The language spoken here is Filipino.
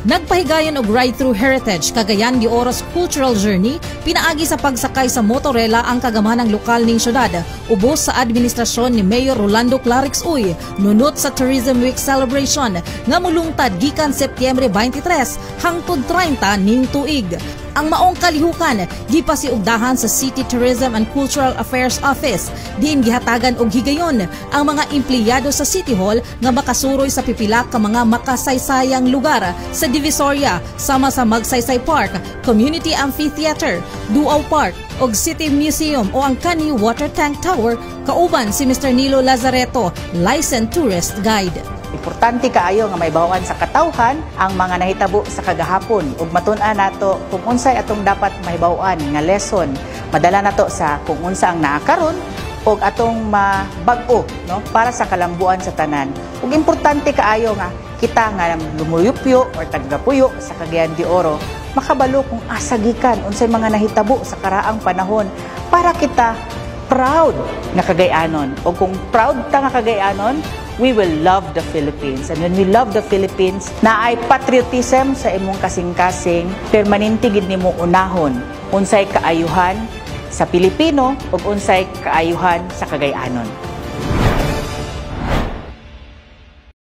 Nagpahigayon og ride-through heritage Cagayan de Oro's cultural journey pinaagi sa pagsakay sa motorela ang kagamahanang lokal ning syudad ubos sa administrasyon ni Mayor Rolando Clarix Uy nunot sa Tourism Week celebration nga mulungtad gikan Setyembre 23 hangtod 30 ning tuig. Ang maong kalihukan gipasiugdahan sa City Tourism and Cultural Affairs Office diin gihatagan og higayon ang mga empleyado sa City Hall nga makasuroy sa pipila ka mga makasaysayang lugar sa Divisoria sama sa Magsaysay Park, Community Amphitheater, Duaw Park og City Museum o ang Kani Water Tank Tower kauban si Mr. Nilo Lazareto, licensed tourist guide. Importante kaayo nga maibawan sa katawhan ang mga nahitabo sa kagahapon ug matun-an nato kung unsay atong dapat mahibaw-an nga lesson. Madala nato sa kung unsa ang naa karon ug atong mabag-o no para sa kalambuan sa tanan. Ug importante kaayo nga kita nga lumuyupyo or tagapuyo sa Cagayan de Oro makabalo kung asa gikan unsay mga nahitabo sa karaang panahon para kita proud nga Cagayanon. O kung proud ta nga Cagayanon, we will love the Philippines. And when we love the Philippines, naay patriotism sa imong kasing-kasing, permanente gid nimo unahon unsay kaayuhan sa Pilipino ug unsay kaayuhan sa Cagayanon.